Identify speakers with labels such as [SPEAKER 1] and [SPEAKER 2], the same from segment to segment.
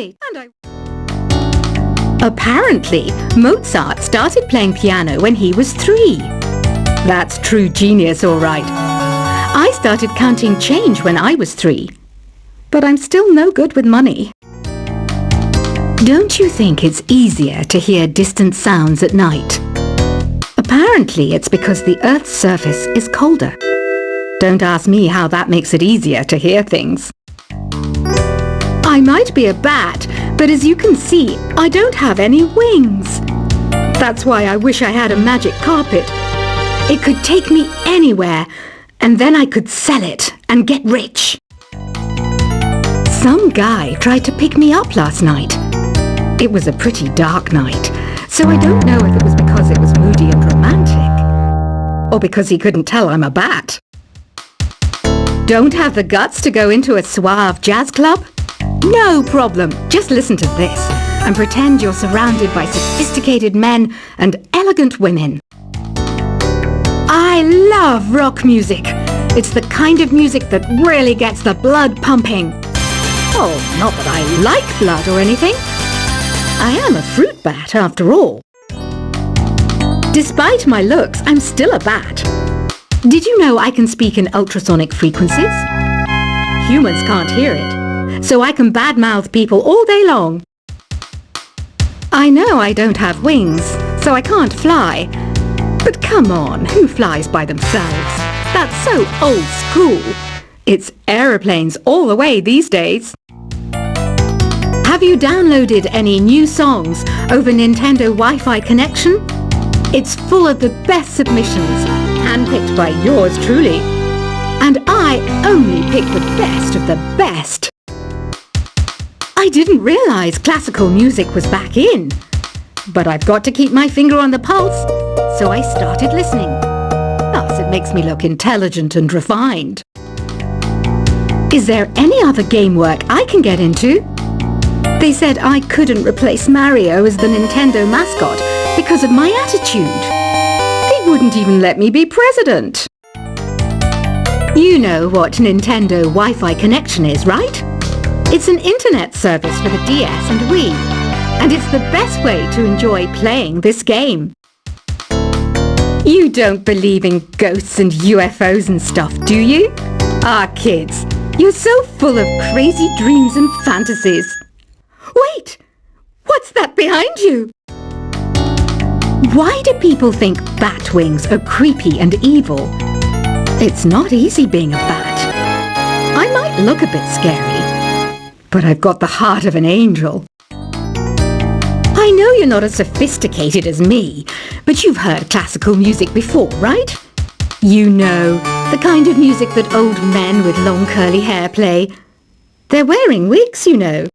[SPEAKER 1] it, and Apparently, Mozart started playing piano when he was 3. That's true genius, all right. I started counting change when I was 3. But I'm still no good with money. Don't you think it's easier to hear distant sounds at night? Apparently, it's because the Earth's surface is colder. Don't ask me how that makes it easier to hear things. I might be a bat, but as you can see, I don't have any wings. That's why I wish I had a magic carpet. It could take me anywhere, and then I could sell it and get rich. Some guy tried to pick me up last night. It was a pretty dark night, so I don't know if it was because it was moody and romantic, or because he couldn't tell I'm a bat. Don't have the guts to go into a suave jazz club? No problem. Just listen to this and pretend you're surrounded by sophisticated men and elegant women. I love rock music. It's the kind of music that really gets the blood pumping. Oh, not that I like blood or anything. I am a fruit bat after all. Despite my looks, I'm still a bat. Did you know I can speak in ultrasonic frequencies? Humans can't hear it, so I can badmouth people all day long. I know I don't have wings, so I can't fly. But come on, who flies by themselves? That's so old school. It's aeroplanes all the way these days. Have you downloaded any new songs over Nintendo Wi-Fi connection? It's full of the best submissions, handpicked by yours truly. And I only pick the best of the best. I didn't realize classical music was back in. But I've got to keep my finger on the pulse, so I started listening. Plus, it makes me look intelligent and refined. Is there any other game work I can get into? They said I couldn't replace Mario as the Nintendo mascot because of my attitude. They wouldn't even let me be president. You know what Nintendo Wi-Fi connection is, right? It's an internet service for the DS and Wii, and it's the best way to enjoy playing this game. You don't believe in ghosts and UFOs and stuff, do you? Ah, kids, you're so full of crazy dreams and fantasies. Wait! What's that behind you? Why do people think bat wings are creepy and evil? It's not easy being a bat. I might look a bit scary, but I've got the heart of an angel. I know you're not as sophisticated as me, but you've heard classical music before, right? You know, the kind of music that old men with long curly hair play. They're wearing wigs, you know.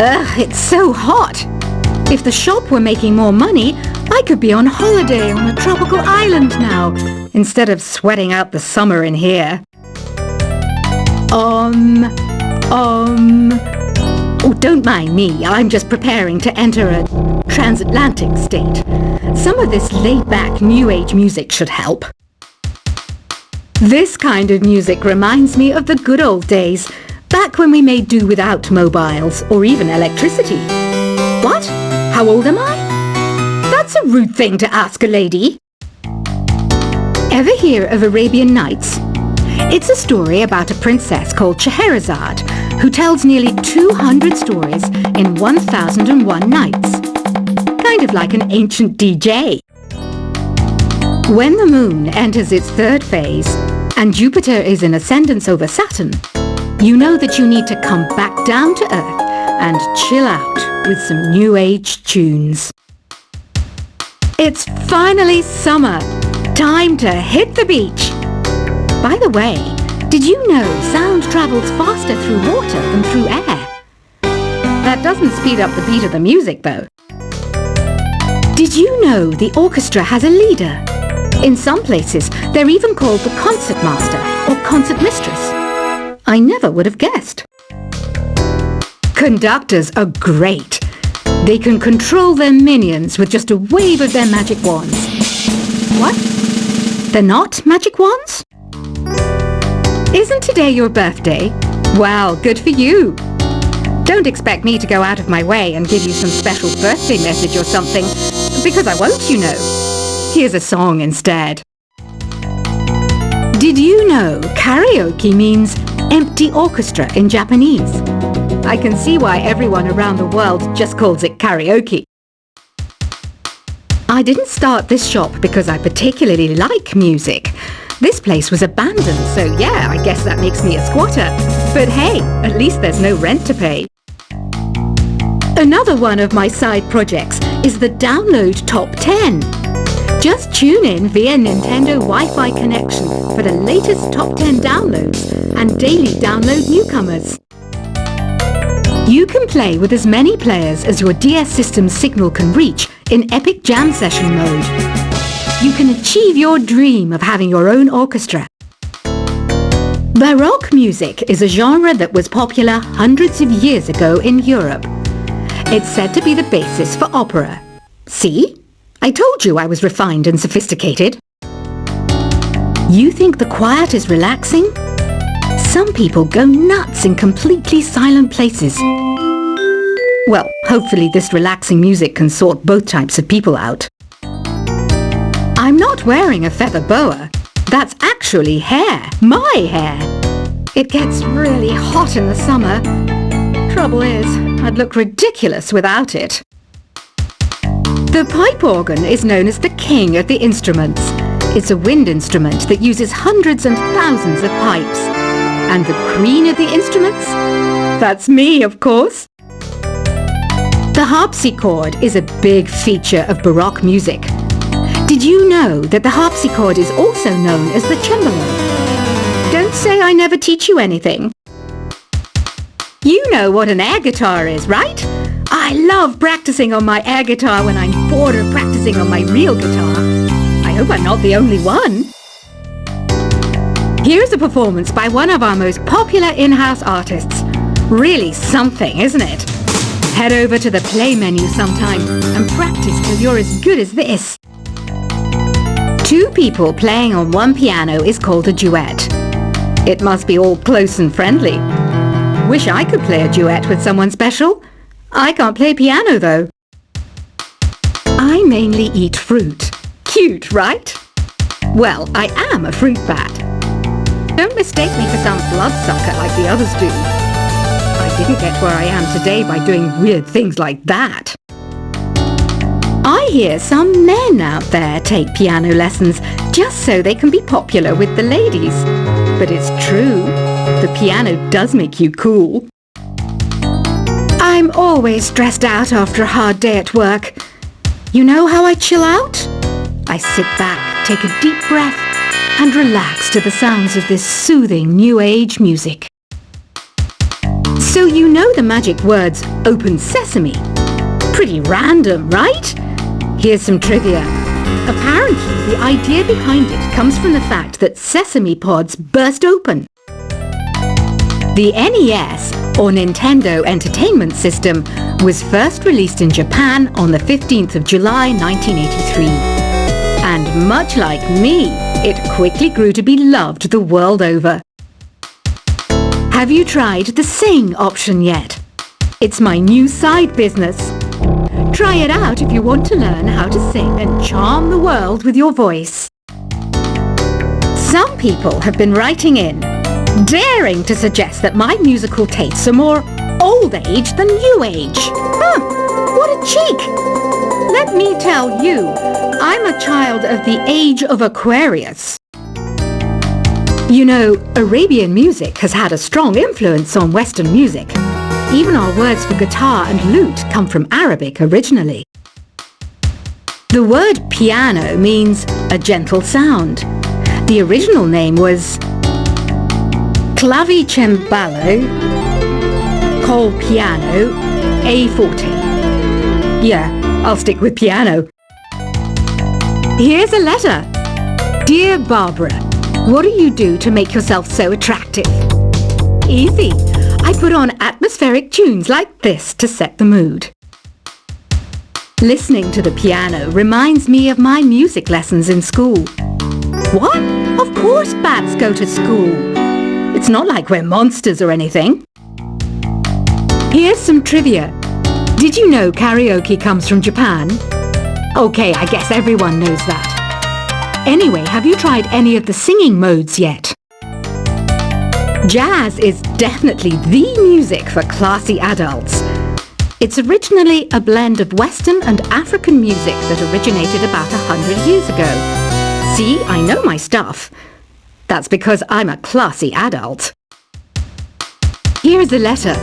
[SPEAKER 1] Ugh, it's so hot. If the shop were making more money, I could be on holiday on a tropical island now, instead of sweating out the summer in here. Oh, don't mind me. I'm just preparing to enter a transatlantic state. Some of this laid-back New Age music should help. This kind of music reminds me of the good old days, back when we made do without mobiles or even electricity. What? How old am I? That's a rude thing to ask a lady. Ever hear of Arabian Nights? It's a story about a princess called Scheherazade, who tells nearly 200 stories in 1001 nights. Kind of like an ancient DJ. When the moon enters its third phase, and Jupiter is in ascendance over Saturn, you know that you need to come back down to Earth and chill out with some New Age tunes. It's finally summer. Time to hit the beach. By the way, did you know sound travels faster through water than through air? That doesn't speed up the beat of the music, though. Did you know the orchestra has a leader? In some places, they're even called the concert master or concert mistress. I never would have guessed. Conductors are great. They can control their minions with just a wave of their magic wands. What? They're not magic wands? Isn't today your birthday? Wow, good for you. Don't expect me to go out of my way and give you some special birthday message or something, because I won't, you know. Here's a song instead. Did you know karaoke means empty orchestra in Japanese? I can see why everyone around the world just calls it karaoke. I didn't start this shop because I particularly like music. This place was abandoned, so yeah, I guess that makes me a squatter. But hey, at least there's no rent to pay. Another one of my side projects is the Download Top 10. Just tune in via Nintendo Wi-Fi connection for the latest top 10 downloads and daily download newcomers. You can play with as many players as your DS system's signal can reach in Epic Jam Session mode. You can achieve your dream of having your own orchestra. Baroque music is a genre that was popular hundreds of years ago in Europe. It's said to be the basis for opera. See? I told you I was refined and sophisticated. You think the quiet is relaxing? Some people go nuts in completely silent places. Well, hopefully this relaxing music can sort both types of people out. I'm not wearing a feather boa. That's actually hair. My hair. It gets really hot in the summer. Trouble is, I'd look ridiculous without it. The pipe organ is known as the king of the instruments. It's a wind instrument that uses hundreds and thousands of pipes. And the queen of the instruments? That's me, of course. The harpsichord is a big feature of Baroque music. Did you know that the harpsichord is also known as the cembalo? Don't say I never teach you anything. You know what an air guitar is, right? I love practicing on my air guitar when I'm bored of practicing on my real guitar. I hope I'm not the only one. Here's a performance by one of our most popular in-house artists. Really something, isn't it? Head over to the play menu sometime and practice till you're as good as this. Two people playing on one piano is called a duet. It must be all close and friendly. Wish I could play a duet with someone special. I can't play piano though. I mainly eat fruit. Cute, right? Well, I am a fruit bat. Don't mistake me for some bloodsucker like the others do. I didn't get where I am today by doing weird things like that. I hear some men out there take piano lessons just so they can be popular with the ladies. But it's true, the piano does make you cool. I'm always stressed out after a hard day at work. You know how I chill out? I sit back, take a deep breath, and relax to the sounds of this soothing new age music. So you know the magic words "Open Sesame"? Pretty random, right? Here's some trivia. Apparently, the idea behind it comes from the fact that sesame pods burst open. The NES, or Nintendo Entertainment System, was first released in Japan on the 15th of July 1983. And much like me, it quickly grew to be loved the world over. Have you tried the Sing option yet? It's my new side business. Try it out if you want to learn how to sing and charm the world with your voice. Some people have been writing in, daring to suggest that my musical tastes are more old age than new age. Huh, what a cheek! Let me tell you, I'm a child of the age of Aquarius. You know, Arabian music has had a strong influence on Western music. Even our words for guitar and lute come from Arabic originally. The word piano means a gentle sound. The original name was clavicembalo col piano a forte. Yeah, I'll stick with piano. Here's a letter. Dear Barbara, what do you do to make yourself so attractive? Easy. I put on atmospheric tunes like this to set the mood. Listening to the piano reminds me of my music lessons in school. What? Of course bats go to school. It's not like we're monsters or anything. Here's some trivia. Did you know karaoke comes from Japan? Okay, I guess everyone knows that. Anyway, have you tried any of the singing modes yet? Jazz is definitely the music for classy adults. It's originally a blend of Western and African music that originated about 100 years ago. See, I know my stuff. That's because I'm a classy adult. Here's a letter.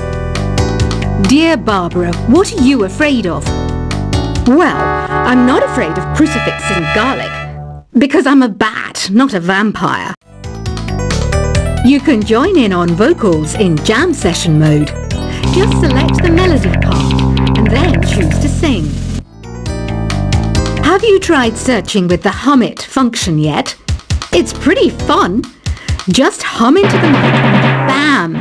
[SPEAKER 1] Dear Barbara, what are you afraid of? Well, I'm not afraid of crucifixes and garlic, because I'm a bat, not a vampire. You can join in on vocals in jam session mode. Just select the melody part and then choose to sing. Have you tried searching with the Hum It function yet? It's pretty fun. Just hum into the mic and bam!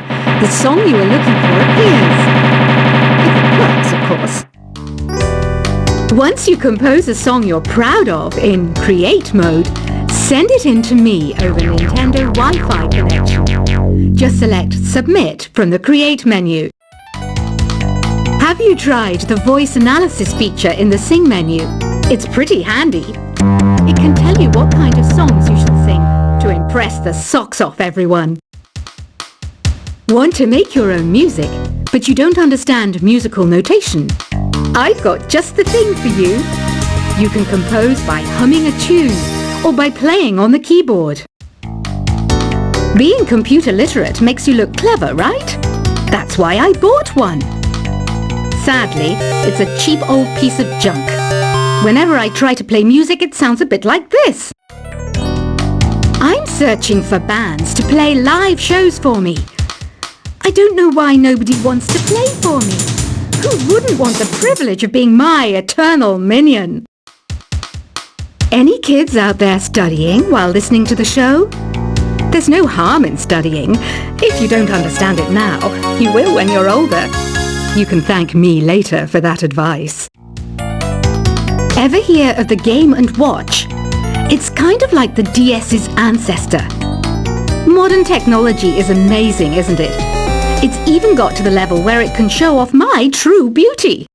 [SPEAKER 1] The song you were looking for appears. If it works, of course. Once you compose a song you're proud of in Create mode, send it in to me over Nintendo Wi-Fi connection. Just select Submit from the Create menu. Have you tried the voice analysis feature in the Sing menu? It's pretty handy. It can tell you what kind of songs you should sing to impress the socks off everyone. Want to make your own music, but you don't understand musical notation? I've got just the thing for you. You can compose by humming a tune or by playing on the keyboard. Being computer literate makes you look clever, right? That's why I bought one. Sadly, it's a cheap old piece of junk. Whenever I try to play music, it sounds a bit like this. I'm searching for bands to play live shows for me. I don't know why nobody wants to play for me. Who wouldn't want the privilege of being my eternal minion? Any kids out there studying while listening to the show? There's no harm in studying. If you don't understand it now, you will when you're older. You can thank me later for that advice. Ever hear of the Game & Watch? It's kind of like the DS's ancestor. Modern technology is amazing, isn't it? It's even got to the level where it can show off my true beauty.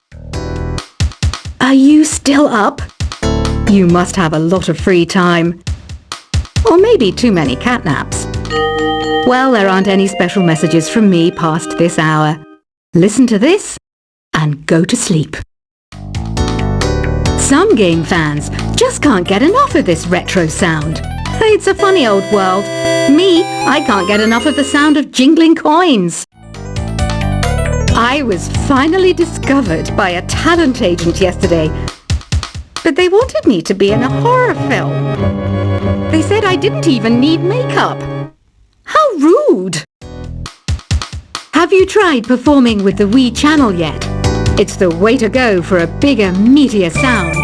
[SPEAKER 1] Are you still up? You must have a lot of free time. Or maybe too many catnaps. Well, there aren't any special messages from me past this hour. Listen to this and go to sleep. Some game fans just can't get enough of this retro sound. It's a funny old world. Me, I can't get enough of the sound of jingling coins. I was finally discovered by a talent agent yesterday, but they wanted me to be in a horror film. They said I didn't even need makeup. How rude! Have you tried performing with the Wii channel yet? It's the way to go for a bigger, meatier sound.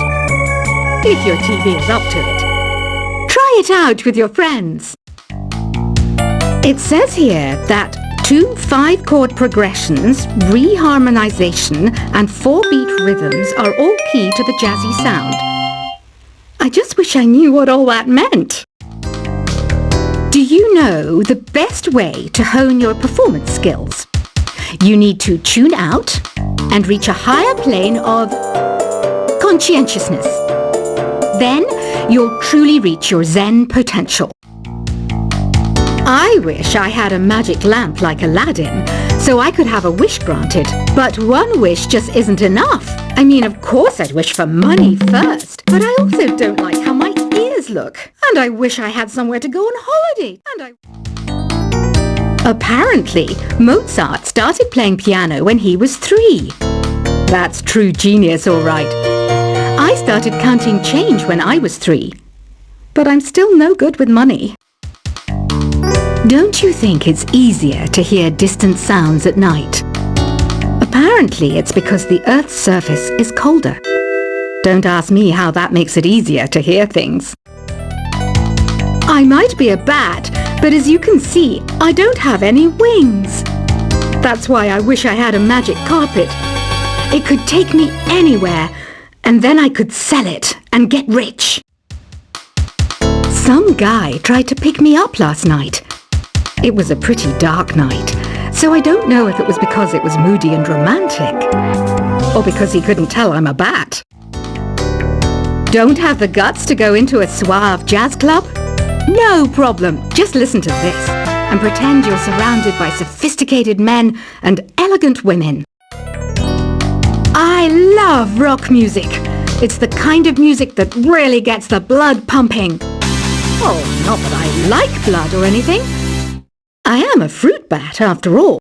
[SPEAKER 1] If your TV is up to it. Try it out with your friends. It says here that 2 5-chord progressions, reharmonization, and 4-beat rhythms are all key to the jazzy sound. I just wish I knew what all that meant. Do you know the best way to hone your performance skills? You need to tune out and reach a higher plane of conscientiousness. Then you'll truly reach your Zen potential. I wish I had a magic lamp like Aladdin, so I could have a wish granted. But one wish just isn't enough. I mean, of course I'd wish for money first, but I also don't like how my ears look. And I wish I had somewhere to go on holiday. Apparently, Mozart started playing piano when he was 3. That's true genius, all right. I started counting change when I was 3. But I'm still no good with money. Don't you think it's easier to hear distant sounds at night? Apparently, it's because the Earth's surface is colder. Don't ask me how that makes it easier to hear things. I might be a bat, but as you can see, I don't have any wings. That's why I wish I had a magic carpet. It could take me anywhere, and then I could sell it and get rich. Some guy tried to pick me up last night. It was a pretty dark night, So I don't know if it was because it was moody and romantic, or because he couldn't tell I'm a bat. Don't have the guts to go into a suave jazz club? No problem. Just listen to this and pretend you're surrounded by sophisticated men and elegant women. I love rock music. It's the kind of music that really gets the blood pumping. Oh, not that I like blood or anything. I am a fruit bat after all.